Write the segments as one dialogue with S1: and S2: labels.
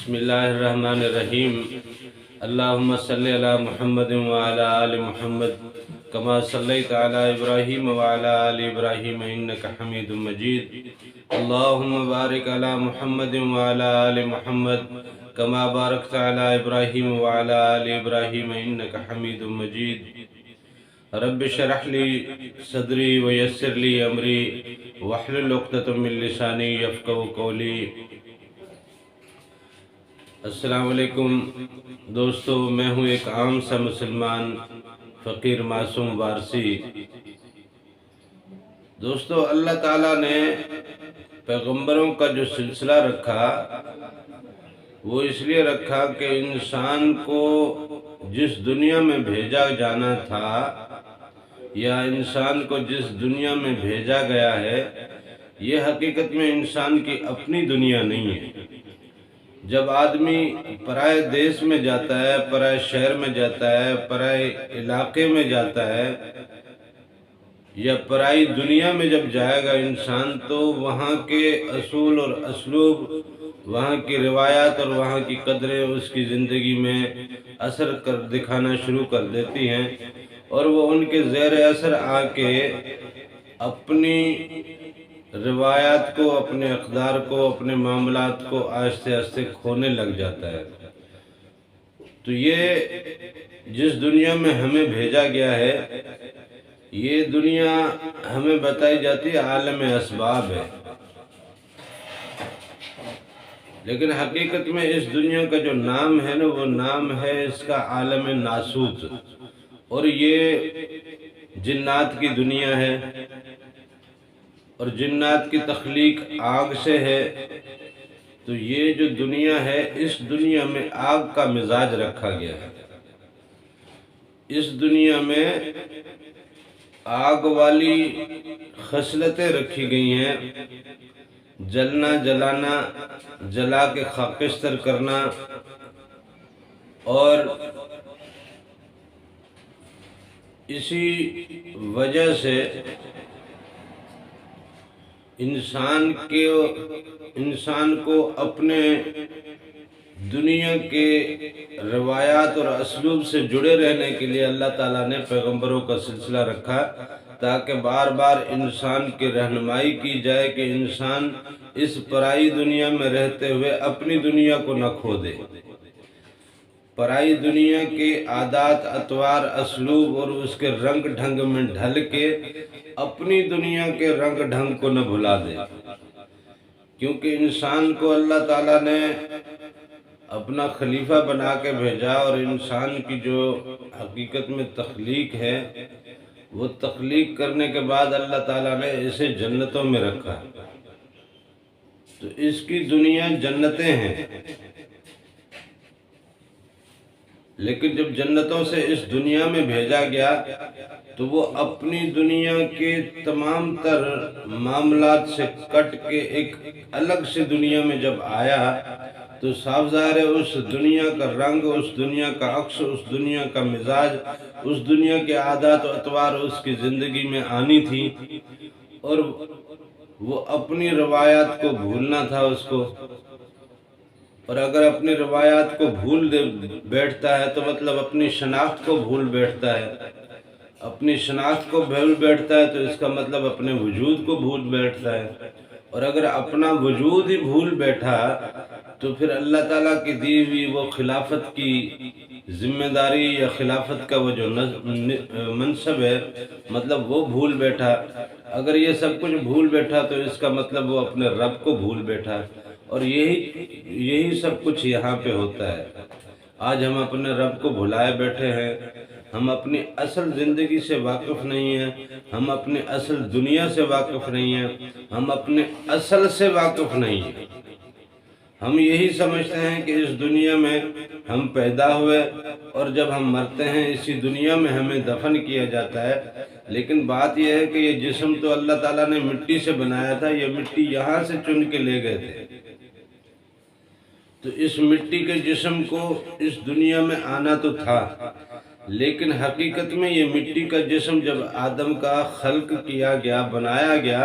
S1: بسم اللہ الرحمن الرحیم اللہم صلی علی محمد وعلی آل محمد کما صلیت علی ابراہیم وعلی آل ابراہیم انک حمید مجید اللہم بارک علی محمد وعلی آل محمد کما بارکت علی ابراہیم وعلی آل ابراہیم انک حمید مجید رب اشرح لی صدری ویسر لی امری واحلل عقدۃ من لسانی یفقہوا قولی۔ السلام علیکم دوستو، میں ہوں ایک عام سا مسلمان فقیر معصوم وارسی۔ دوستو، اللہ تعالیٰ نے پیغمبروں کا جو سلسلہ رکھا وہ اس لیے رکھا کہ انسان کو جس دنیا میں بھیجا جانا تھا یا انسان کو جس دنیا میں بھیجا گیا ہے، یہ حقیقت میں انسان کی اپنی دنیا نہیں ہے۔ جب آدمی پرائے دیش میں جاتا ہے، پرائے شہر میں جاتا ہے، پرائے علاقے میں جاتا ہے یا پرائی دنیا میں جب جائے گا انسان، تو وہاں کے اصول اور اسلوب، وہاں کی روایات اور وہاں کی قدریں اس کی زندگی میں اثر دکھانا شروع کر دیتی ہیں، اور وہ ان کے زیر اثر آ کے اپنی روایات کو، اپنے اقدار کو، اپنے معاملات کو آہستہ آہستہ کھونے لگ جاتا ہے۔ تو یہ جس دنیا میں ہمیں بھیجا گیا ہے، یہ دنیا ہمیں بتائی جاتی ہے عالم اسباب ہے، لیکن حقیقت میں اس دنیا کا جو نام ہے نا، وہ نام ہے اس کا عالم ناسوت، اور یہ جنات کی دنیا ہے، اور جنات کی تخلیق آگ سے ہے۔ تو یہ جو دنیا ہے، اس دنیا میں آگ کا مزاج رکھا گیا ہے۔ اس دنیا میں آگ والی خصلتیں رکھی گئی ہیں، جلنا، جلانا، جلا کے خاکستر کرنا، اور اسی وجہ سے انسان کو اپنے دنیا کے روایات اور اسلوب سے جڑے رہنے کے لیے اللہ تعالیٰ نے پیغمبروں کا سلسلہ رکھا، تاکہ بار بار انسان کی رہنمائی کی جائے کہ انسان اس پرائی دنیا میں رہتے ہوئے اپنی دنیا کو نہ کھو دے، پرائی دنیا کے عادات، اطوار، اسلوب اور اس کے رنگ ڈھنگ میں ڈھل کے اپنی دنیا کے رنگ ڈھنگ کو نہ بھلا دے، کیونکہ انسان کو اللہ تعالیٰ نے اپنا خلیفہ بنا کے بھیجا، اور انسان کی جو حقیقت میں تخلیق ہے، وہ تخلیق کرنے کے بعد اللہ تعالیٰ نے اسے جنتوں میں رکھا۔ تو اس کی دنیا جنتیں ہیں، لیکن جب جنتوں سے اس دنیا میں بھیجا گیا تو وہ اپنی دنیا کے تمام تر معاملات سے کٹ کے ایک الگ سی دنیا میں جب آیا، تو صاف ظاہر ہے اس دنیا کا رنگ، اس دنیا کا عکس، اس دنیا کا مزاج، اس دنیا کے عادات و اطوار اس کی زندگی میں آنی تھی، اور وہ اپنی روایات کو بھولنا تھا اس کو۔ اور اگر اپنی روایات کو بھول بیٹھتا ہے تو مطلب اپنی شناخت کو بھول بیٹھتا ہے، اپنی شناخت کو بھول بیٹھتا ہے تو اس کا مطلب اپنے وجود کو بھول بیٹھتا ہے، اور اگر اپنا وجود ہی بھول بیٹھا تو پھر اللہ تعالیٰ کی دی ہوئی وہ خلافت کی ذمہ داری یا خلافت کا وہ جو منصب ہے، مطلب وہ بھول بیٹھا۔ اگر یہ سب کچھ بھول بیٹھا تو اس کا مطلب وہ اپنے رب کو بھول بیٹھا، اور یہی سب کچھ یہاں پہ ہوتا ہے۔ آج ہم اپنے رب کو بھلائے بیٹھے ہیں، ہم اپنی اصل زندگی سے واقف نہیں ہیں، ہم اپنی اصل دنیا سے واقف نہیں ہیں، ہم اپنے اصل سے واقف نہیں ہیں۔ ہم یہی سمجھتے ہیں کہ اس دنیا میں ہم پیدا ہوئے، اور جب ہم مرتے ہیں اسی دنیا میں ہمیں دفن کیا جاتا ہے، لیکن بات یہ ہے کہ یہ جسم تو اللہ تعالیٰ نے مٹی سے بنایا تھا، یہ مٹی یہاں سے چن کے لے گئے تھے، تو اس مٹی کے جسم کو اس دنیا میں آنا تو تھا، لیکن حقیقت میں یہ مٹی کا جسم جب آدم کا خلق کیا گیا، بنایا گیا،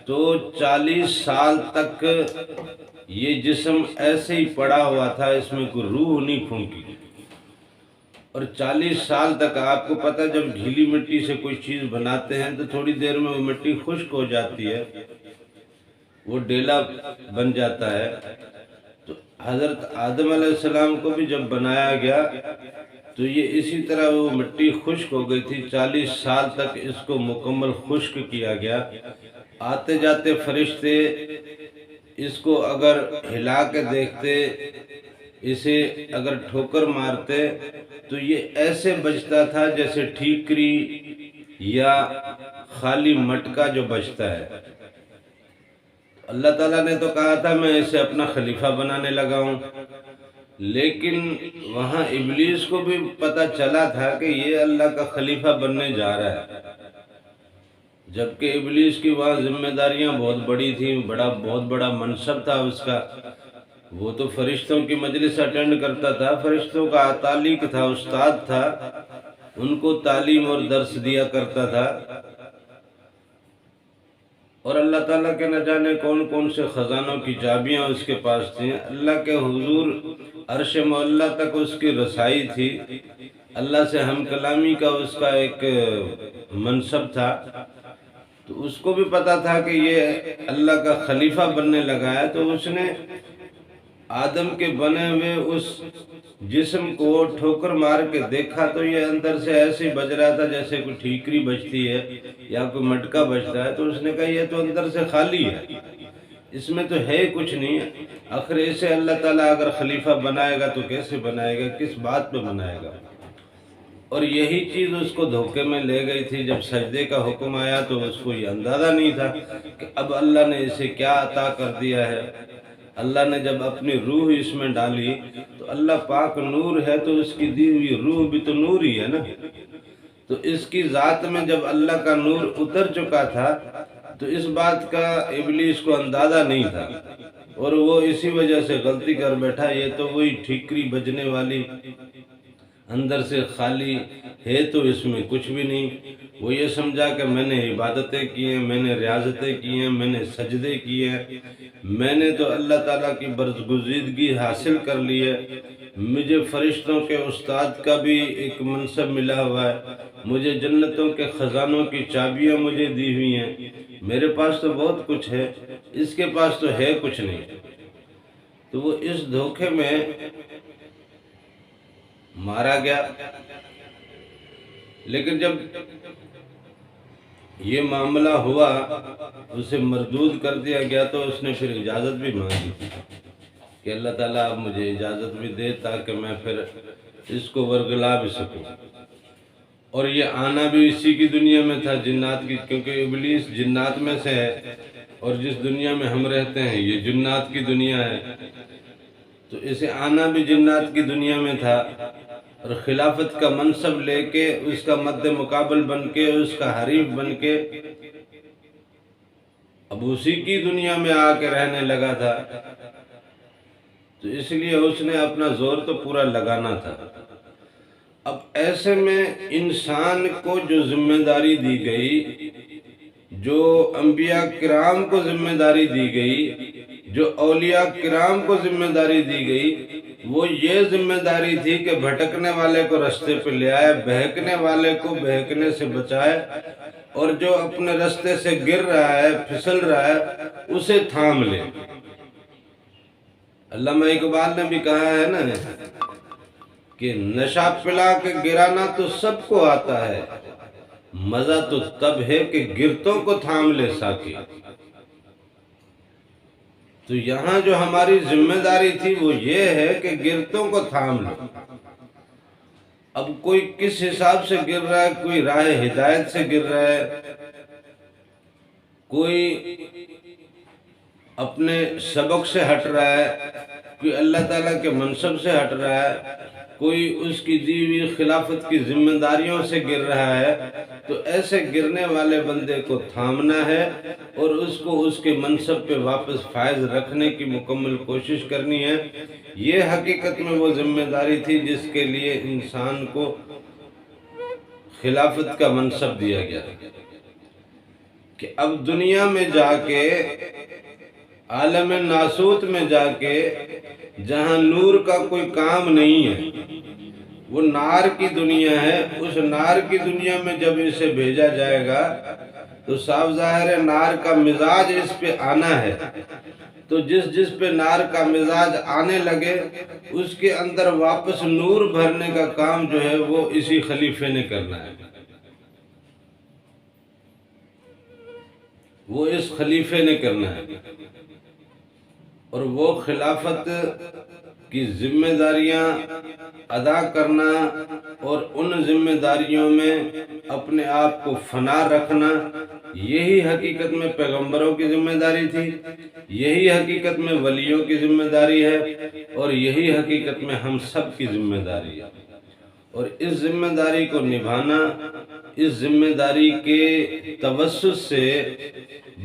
S1: تو 40 سال تک یہ جسم ایسے ہی پڑا ہوا تھا، اس میں کوئی روح نہیں پھونکی، اور 40 سال تک آپ کو پتہ جب گیلی مٹی سے کوئی چیز بناتے ہیں تو تھوڑی دیر میں وہ مٹی خشک ہو جاتی ہے، وہ ڈیلا بن جاتا ہے۔ تو حضرت آدم علیہ السلام کو بھی جب بنایا گیا تو یہ اسی طرح وہ مٹی خشک ہو گئی تھی، 40 سال تک اس کو مکمل خشک کیا گیا۔ آتے جاتے فرشتے اس کو اگر ہلا کے دیکھتے، اسے اگر ٹھوکر مارتے تو یہ ایسے بجتا تھا جیسے ٹھیکری یا خالی مٹکا جو بجتا ہے۔ اللہ تعالیٰ نے تو کہا تھا میں اسے اپنا خلیفہ بنانے لگا ہوں، لیکن وہاں ابلیس کو بھی پتہ چلا تھا کہ یہ اللہ کا خلیفہ بننے جا رہا ہے، جبکہ ابلیس کی وہاں ذمہ داریاں بہت بڑی تھیں، بہت بڑا منصب تھا اس کا۔ وہ تو فرشتوں کی مجلس اٹینڈ کرتا تھا، فرشتوں کا تعلیق تھا، استاد تھا، ان کو تعلیم اور درس دیا کرتا تھا، اور اللہ تعالیٰ کے نہ جانے کون کون سے خزانوں کی چابیاں اس کے پاس تھیں۔ اللہ کے حضور عرش معلیٰ تک اس کی رسائی تھی، اللہ سے ہم کلامی کا اس کا ایک منصب تھا، تو اس کو بھی پتا تھا کہ یہ اللہ کا خلیفہ بننے لگا ہے، تو اس نے آدم کے بنے ہوئے اس جسم کو ٹھوکر مار کے دیکھا تو یہ اندر سے ایسے ہی بج رہا تھا جیسے کوئی ٹھیکری بجتی ہے یا کوئی مٹکا بجتا ہے، تو اس نے کہا یہ تو اندر سے خالی ہے، اس میں تو ہے کچھ نہیں۔ آخر اسے اللہ تعالیٰ اگر خلیفہ بنائے گا تو کیسے بنائے گا، کس بات پہ بنائے گا؟ اور یہی چیز اس کو دھوکے میں لے گئی تھی۔ جب سجدے کا حکم آیا تو اس کو یہ اندازہ نہیں تھا کہ اب اللہ نے اسے کیا عطا کر دیا ہے۔ اللہ نے جب اپنی روح اس میں ڈالی تو اللہ پاک نور ہے، تو اس کی دی ہوئی روح بھی تو نور ہی ہے نا، تو اس کی ذات میں جب اللہ کا نور اتر چکا تھا تو اس بات کا ابلیس کو اندازہ نہیں تھا، اور وہ اسی وجہ سے غلطی کر بیٹھا، یہ تو وہی ٹھیکری بجنے والی اندر سے خالی ہے، تو اس میں کچھ بھی نہیں۔ وہ یہ سمجھا کہ میں نے عبادتیں کی ہیں، میں نے ریاضتیں کی ہیں، میں نے سجدے کیے ہیں، میں نے تو اللہ تعالیٰ کی برگزیدگی حاصل کر لی ہے، مجھے فرشتوں کے استاد کا بھی ایک منصب ملا ہوا ہے، مجھے جنتوں کے خزانوں کی چابیاں مجھے دی ہوئی ہیں، میرے پاس تو بہت کچھ ہے، اس کے پاس تو ہے کچھ نہیں۔ تو وہ اس دھوکے میں مارا گیا۔ لیکن جب یہ معاملہ ہوا، اسے مردود کر دیا گیا، تو اس نے پھر اجازت بھی مانگی کہ اللہ تعالیٰ اب مجھے اجازت بھی دے تاکہ میں پھر اس کو ورگلا بھی سکوں۔ اور یہ آنا بھی اسی کی دنیا میں تھا، جنات کی، کیونکہ ابلیس جنات میں سے ہے، اور جس دنیا میں ہم رہتے ہیں یہ جنات کی دنیا ہے، تو اسے آنا بھی جنات کی دنیا میں تھا، اور خلافت کا منصب لے کے اس کا مد مقابل بن کے، اس کا حریف بن کے اب اسی کی دنیا میں آ کے رہنے لگا تھا، تو اس لیے اس نے اپنا زور تو پورا لگانا تھا۔ اب ایسے میں انسان کو جو ذمہ داری دی گئی، جو انبیاء کرام کو ذمہ داری دی گئی، جو اولیاء کرام کو ذمہ داری دی گئی، وہ یہ ذمہ داری تھی کہ بھٹکنے والے کو رستے پہ لے آئے، بہکنے والے کو بہکنے سے بچائے، اور جو اپنے رستے سے گر رہا ہے، پھسل رہا ہے، اسے تھام لے۔ علامہ اقبال نے بھی کہا ہے نا کہ نشہ پلا کے گرانا تو سب کو آتا ہے، مزہ تو تب ہے کہ گرتوں کو تھام لے ساکی۔ تو یہاں جو ہماری ذمہ داری تھی وہ یہ ہے کہ گرتوں کو تھام لو۔ اب کوئی کس حساب سے گر رہا ہے، کوئی راہ ہدایت سے گر رہا ہے، کوئی اپنے سبق سے ہٹ رہا ہے، کوئی اللہ تعالیٰ کے منصب سے ہٹ رہا ہے، کوئی اس کی دی ہوئی خلافت کی ذمہ داریوں سے گر رہا ہے، تو ایسے گرنے والے بندے کو تھامنا ہے اور اس کو اس کے منصب پہ واپس فائز رکھنے کی مکمل کوشش کرنی ہے۔ یہ حقیقت میں وہ ذمہ داری تھی جس کے لیے انسان کو خلافت کا منصب دیا گیا کہ اب دنیا میں جا کے عالم ناسوت میں جا کے جہاں نور کا کوئی کام نہیں ہے، وہ نار کی دنیا ہے، اس نار کی دنیا میں جب اسے بھیجا جائے گا تو صاف ظاہر ہے نار کا مزاج اس پہ آنا ہے، تو جس پہ نار کا مزاج آنے لگے اس کے اندر واپس نور بھرنے کا کام جو ہے وہ اسی خلیفے نے کرنا ہے، وہ اس خلیفے نے کرنا ہے، اور وہ خلافت کی ذمہ داریاں ادا کرنا اور ان ذمہ داریوں میں اپنے آپ کو فنا رکھنا، یہی حقیقت میں پیغمبروں کی ذمہ داری تھی، یہی حقیقت میں ولیوں کی ذمہ داری ہے، اور یہی حقیقت میں ہم سب کی ذمہ داری ہے۔ اور اس ذمہ داری کو نبھانا، اس ذمہ داری کے توسط سے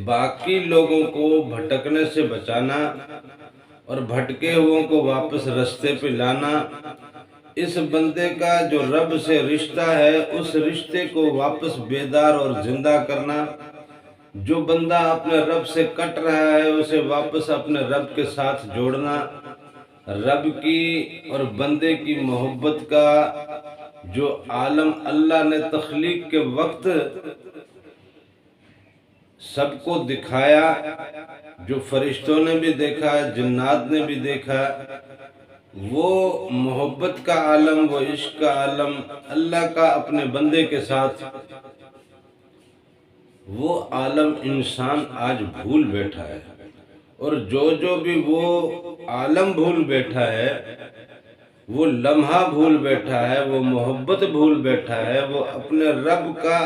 S1: باقی لوگوں کو بھٹکنے سے بچانا اور بھٹکے ہوئوں کو واپس رستے پہ لانا، اس بندے کا جو رب سے رشتہ ہے اس رشتے کو واپس بیدار اور زندہ کرنا، جو بندہ اپنے رب سے کٹ رہا ہے اسے واپس اپنے رب کے ساتھ جوڑنا، رب کی اور بندے کی محبت کا جو عالم اللہ نے تخلیق کے وقت سب کو دکھایا، جو فرشتوں نے بھی دیکھا، جنات نے بھی دیکھا، وہ محبت کا عالم، وہ عشق کا عالم اللہ کا اپنے بندے کے ساتھ، وہ عالم انسان آج بھول بیٹھا ہے، اور جو بھی وہ عالم بھول بیٹھا ہے، وہ لمحہ بھول بیٹھا ہے، وہ محبت بھول بیٹھا ہے، وہ اپنے رب کا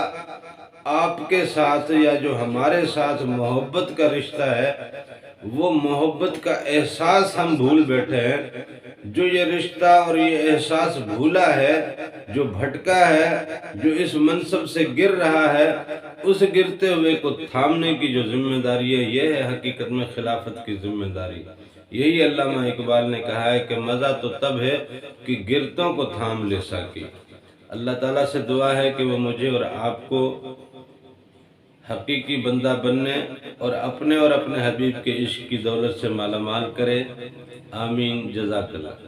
S1: آپ کے ساتھ یا جو ہمارے ساتھ محبت کا رشتہ ہے وہ محبت کا احساس ہم بھول بیٹھے ہیں۔ جو یہ رشتہ اور یہ احساس بھولا ہے، جو بھٹکا ہے، جو اس منصب سے گر رہا ہے، اس گرتے ہوئے کو تھامنے کی جو ذمہ داری ہے، یہ ہے حقیقت میں خلافت کی ذمہ داری۔ یہی علامہ اقبال نے کہا ہے کہ مزہ تو تب ہے کہ گرتوں کو تھام لے ساکی۔ اللہ تعالیٰ سے دعا ہے کہ وہ مجھے اور آپ کو حقیقی بندہ بننے اور اپنے حبیب کے عشق کی دولت سے مالا مال کرے۔ آمین، جزاک اللہ۔